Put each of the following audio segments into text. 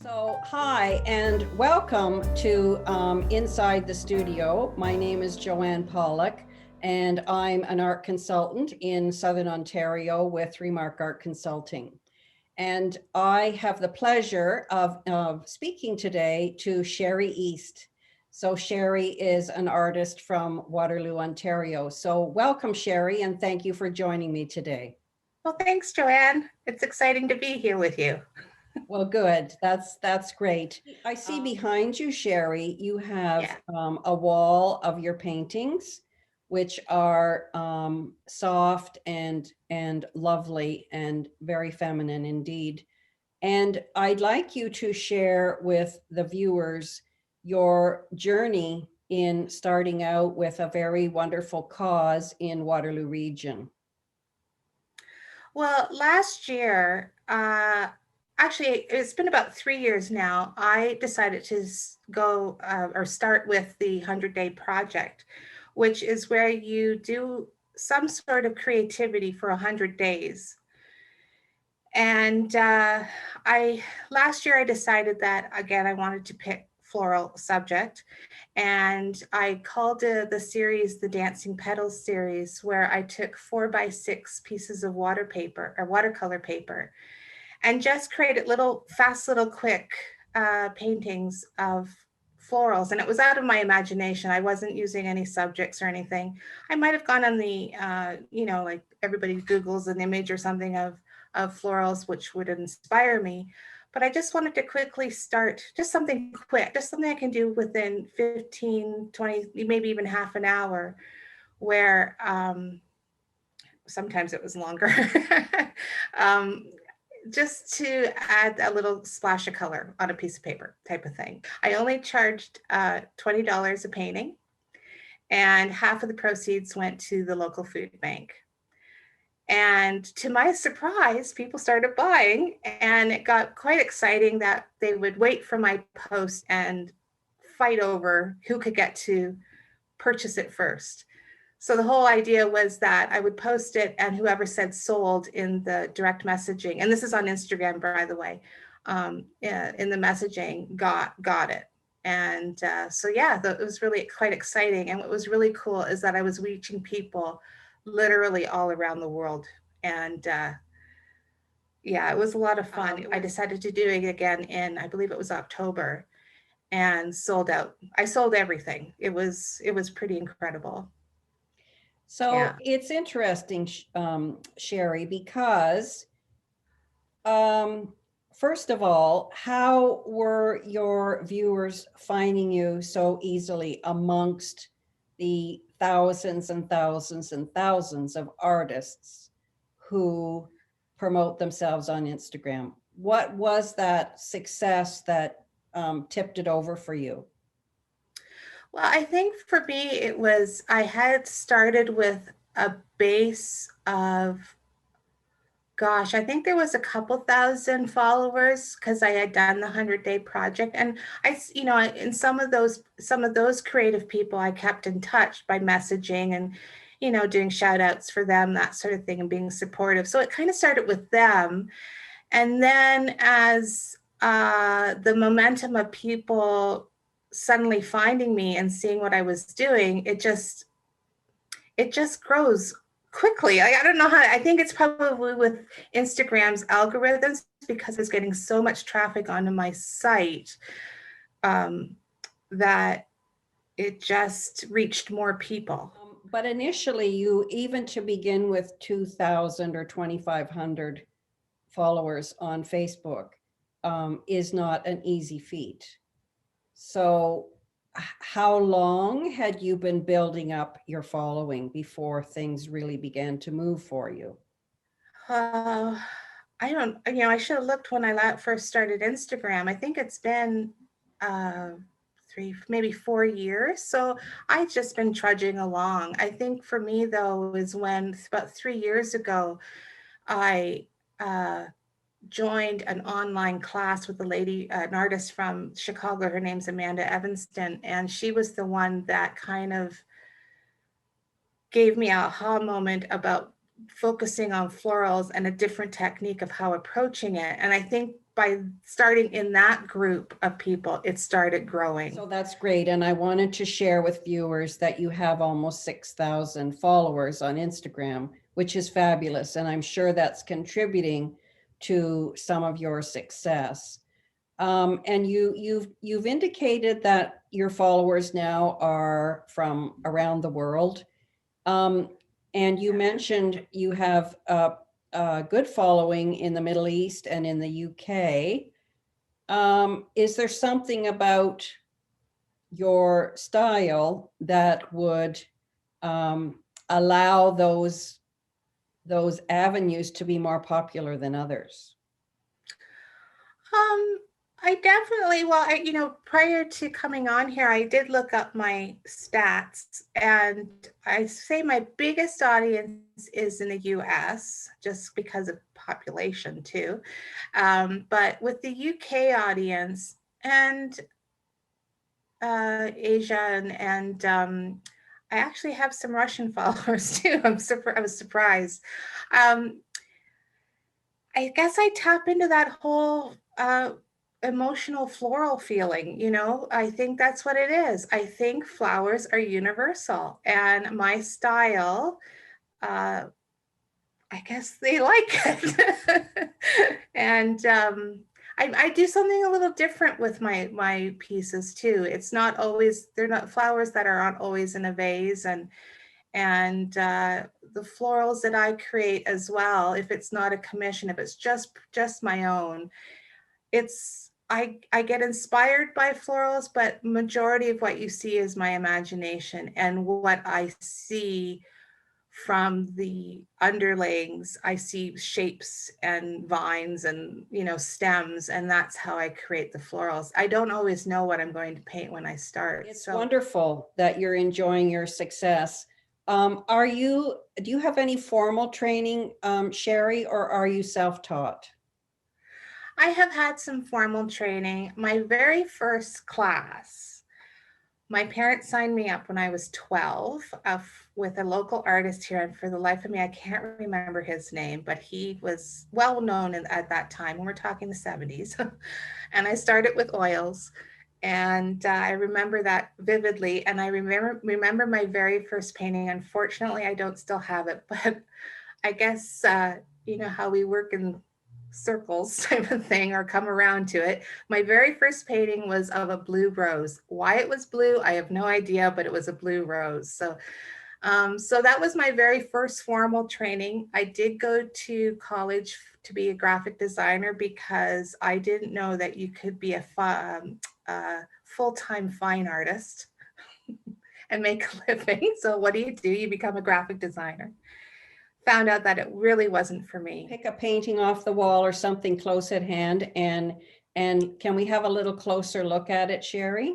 So, hi, and welcome to Inside the Studio. My name is Joanne Pollock, and I'm an art consultant in Southern Ontario with Remark Art Consulting. And I have the pleasure of speaking today to Sheri East. So Sheri is an artist from Waterloo, Ontario. So welcome, Sheri, and thank you for joining me today. Well, thanks, Joanne. It's exciting to be here with you. Well, good. That's great. I see behind you, Sheri, you have Yeah. a wall of your paintings, which are soft and lovely and very feminine indeed. And I'd like you to share with the viewers your journey in starting out with a very wonderful cause in Waterloo Region. Well, last year, actually, it's been about 3 years now, I decided to go or start with the 100-Day Project, which is where you do some sort of creativity for 100 days. And last year I decided that, again, I wanted to pick floral subject. And I called the series the Dancing Petals series, where I took 4x6 pieces of watercolor paper and just created fast little quick paintings of florals. And it was out of my imagination. I wasn't using any subjects or anything. I might have gone on the, like everybody Googles an image or something of florals, which would inspire me. But I just wanted to quickly start just something quick, just something I can do within 15, 20, maybe even half an hour, where sometimes it was longer. um, just to add a little splash of color on a piece of paper type of thing. I only charged $20 a painting, and half of the proceeds went to the local food bank. And to my surprise, people started buying, and it got quite exciting that they would wait for my post and fight over who could get to purchase it first. So the whole idea was that I would post it, and whoever said sold in the direct messaging, and this is on Instagram, by the way, in the messaging got it. And so, yeah, it was really quite exciting. And what was really cool is that I was reaching people literally all around the world. And yeah, it was a lot of fun. I decided to do it again in, I believe it was October, and sold out. I sold everything. It was pretty incredible. So Yeah. it's interesting, Sheri, because first of all, how were your viewers finding you so easily amongst the thousands and thousands and thousands of artists who promote themselves on Instagram? What was that success that tipped it over for you? Well, I think for me, I had started with a base of, gosh, I think there was a couple thousand followers because I had done the 100-Day Project. And in some of those creative people, I kept in touch by messaging and, doing shout outs for them, that sort of thing, and being supportive. So it kind of started with them. And then as the momentum of people suddenly finding me and seeing what I was doing, it just grows quickly. I don't know how. I think it's probably with Instagram's algorithms, because it's getting so much traffic onto my site, that it just reached more people. But initially, you even to begin with 2,000 or 2,500 followers on Facebook is not an easy feat. So how long had you been building up your following before things really began to move for you? Uh, I don't, I should have looked when I first started Instagram. I think it's been uh, 3, maybe 4 years. So I've just been trudging along. I think for me, though, is when about 3 years ago, I joined an online class with a lady, an artist from Chicago. Her name's Amanda Evanston. And she was the one that kind of gave me a aha moment about focusing on florals and a different technique of how approaching it. And I think by starting in that group of people, it started growing. So that's great. And I wanted to share with viewers that you have almost 6,000 followers on Instagram, which is fabulous. And I'm sure that's contributing to some of your success. And you've indicated that your followers now are from around the world. And you mentioned you have a good following in the Middle East and in the UK. Is there something about your style that would allow those avenues to be more popular than others? I definitely, well, prior to coming on here, I did look up my stats, and I say my biggest audience is in the US, just because of population too. But with the UK audience and Asia, and I actually have some Russian followers too. I was surprised. I guess I tap into that whole emotional floral feeling, I think that's what it is. I think flowers are universal, and my style, I guess they like it. And I do something a little different with my pieces too. It's not always, they're not flowers that aren't always in a vase, and the florals that I create as well, if it's not a commission, if it's just my own, I get inspired by florals, but majority of what you see is my imagination and what I see from the underlayings. I see shapes and vines and stems, and that's how I create the florals. I don't always know what I'm going to paint when I start. It's wonderful that you're enjoying your success. Do you have any formal training, Sheri, or are you self-taught? I have had some formal training. My very first class, my parents signed me up when I was 12 with a local artist here. And for the life of me, I can't remember his name, but he was well known at that time. When we're talking the 70s. And I started with oils. And I remember that vividly. And I remember my very first painting. Unfortunately, I don't still have it, but I guess, you know how we work in circles type of thing, or come around to it. My very first painting was of a blue rose. Why it was blue, I have no idea, but it was a blue rose. So that was my very first formal training. I did go to college to be a graphic designer because I didn't know that you could be a full-time fine artist and make a living. So what do? You become a graphic designer. Found out that it really wasn't for me. Pick a painting off the wall or something close at hand, and can we have a little closer look at it, Sheri?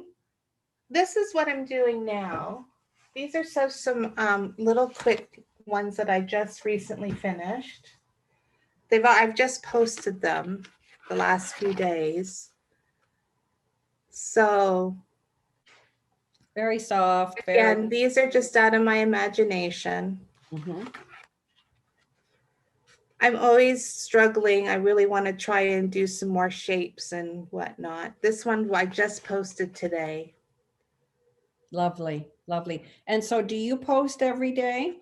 This is what I'm doing now. These are some little quick ones that I just recently finished. I've just posted them the last few days. So very soft. And these are just out of my imagination. Mm-hmm. I'm always struggling. I really want to try and do some more shapes and whatnot. This one I just posted today. Lovely, lovely. And so do you post every day?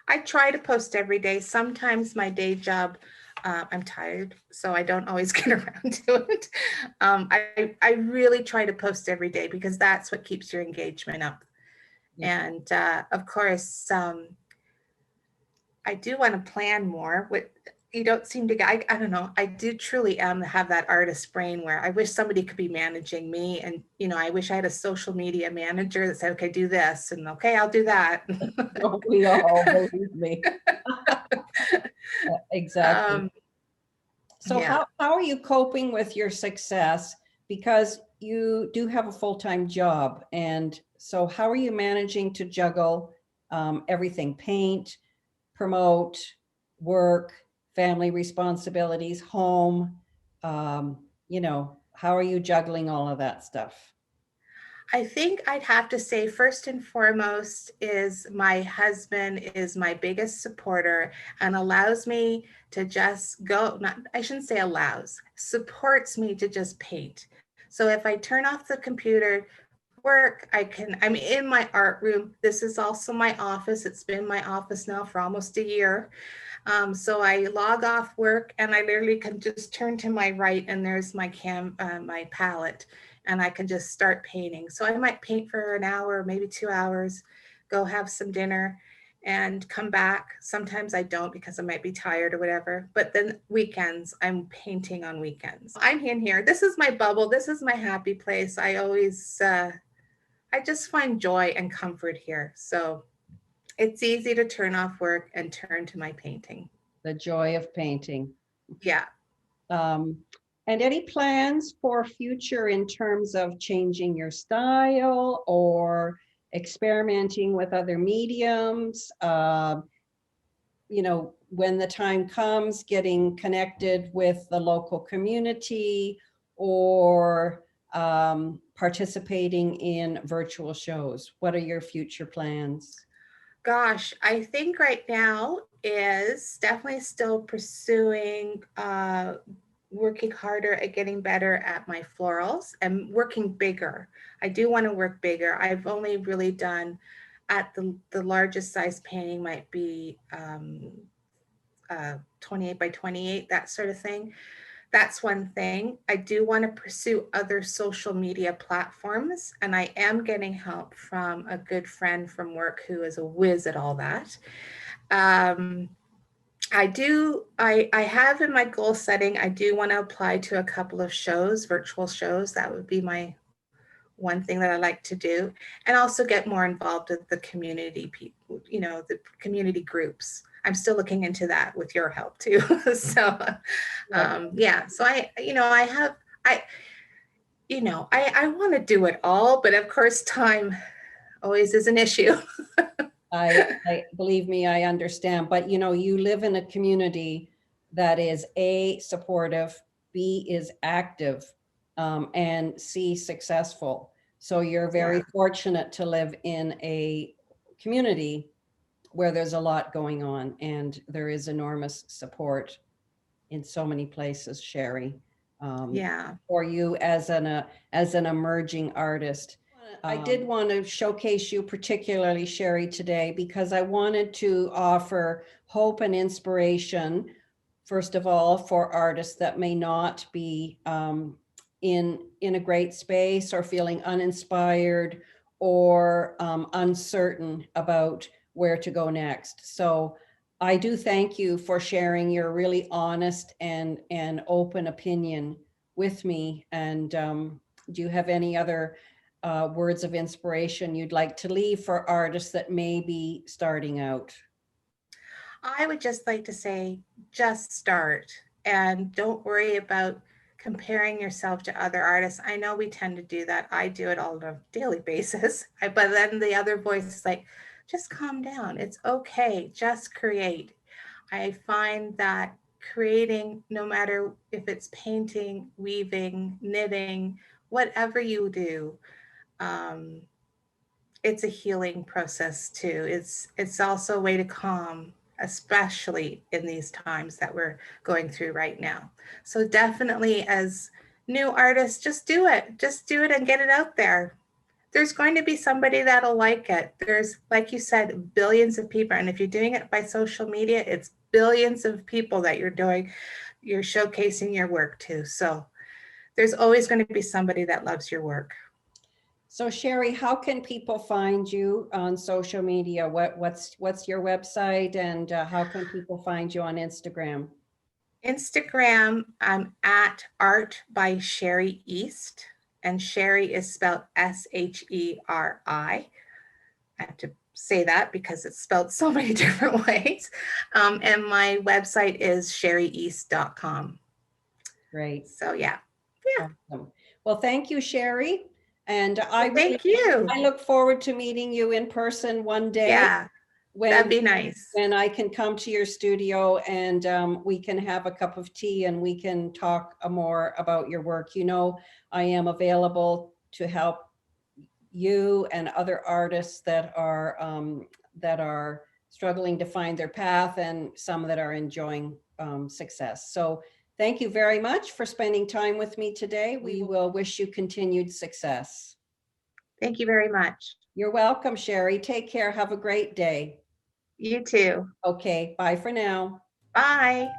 I try to post every day. Sometimes my day job, I'm tired, so I don't always get around to it. I really try to post every day because that's what keeps your engagement up. Yeah. And of course, I do want to plan more. What you don't seem to get, I don't know. I do truly have that artist brain where I wish somebody could be managing me, and I wish I had a social media manager that said, "Okay, do this," and "Okay, I'll do that." Don't we all, believe me. Exactly. So yeah. How are you coping with your success? Because you do have a full-time job, and so how are you managing to juggle everything: paint, promote, work, family responsibilities, home? How are you juggling all of that stuff? I think I'd have to say first and foremost is my husband is my biggest supporter and allows me to just go, not, I shouldn't say allows, supports me to just paint. So if I turn off the computer, work, I'm in my art room. This is also my office. It's been my office now for almost a year. So I log off work and I literally can just turn to my right and there's my palette and I can just start painting. So I might paint for an hour, maybe 2 hours, go have some dinner and come back. Sometimes I don't because I might be tired or whatever, but then weekends, I'm painting on weekends. I'm in here. This is my bubble. This is my happy place. I always, I just find joy and comfort here. So it's easy to turn off work and turn to my painting. The joy of painting. Yeah. And any plans for future in terms of changing your style or experimenting with other mediums? You know, when the time comes, getting connected with the local community or participating in virtual shows. What are your future plans? Gosh, I think right now is definitely still pursuing working harder at getting better at my florals and working bigger. I do want to work bigger. I've only really done at the largest size painting might be 28 by 28, that sort of thing. That's one thing. I do want to pursue other social media platforms, and I am getting help from a good friend from work who is a whiz at all that. I have in my goal setting, I do want to apply to a couple of shows, virtual shows. That would be my one thing that I like to do, and also get more involved with the community people, you know, the community groups. I'm still looking into that with your help too. So, yeah. So I want to do it all, but of course, time always is an issue. I believe me, I understand, but you know, you live in a community that is A, supportive, B, is active, and C, successful. So you're very Yeah. fortunate to live in a community where there's a lot going on and there is enormous support in so many places, Sheri, Yeah. for you as an emerging artist. I did want to showcase you particularly, Sheri, today because I wanted to offer hope and inspiration, first of all, for artists that may not be in a great space or feeling uninspired or uncertain about where to go next. So I do thank you for sharing your really honest and open opinion with me. And do you have any other words of inspiration you'd like to leave for artists that may be starting out? I would just like to say, just start and don't worry about comparing yourself to other artists. I know we tend to do that. I do it on a daily basis. But then the other voice is like, just calm down. It's okay. Just create. I find that creating, no matter if it's painting, weaving, knitting, whatever you do, um, it's a healing process too. It's also a way to calm, especially in these times that we're going through right now. So definitely as new artists, just do it. Just do it and get it out there. There's going to be somebody that'll like it. There's, like you said, billions of people. And if you're doing it by social media, it's billions of people that you're showcasing your work to. So there's always going to be somebody that loves your work. So Sheri, how can people find you on social media? What's your website and how can people find you on Instagram? Instagram, I'm at Art by Sheri East, and Sheri is spelled Sheri. I have to say that because it's spelled so many different ways. And my website is sherieast.com. Great. So yeah. Awesome. Well, thank you, Sheri. And Thank you. I look forward to meeting you in person one day. Yeah, that'd be nice. When I can come to your studio and we can have a cup of tea and we can talk more about your work. You know, I am available to help you and other artists that are struggling to find their path, and some that are enjoying success. So thank you very much for spending time with me today. We will wish you continued success. Thank you very much. You're welcome, Sheri. Take care. Have a great day. You too. Okay, bye for now. Bye.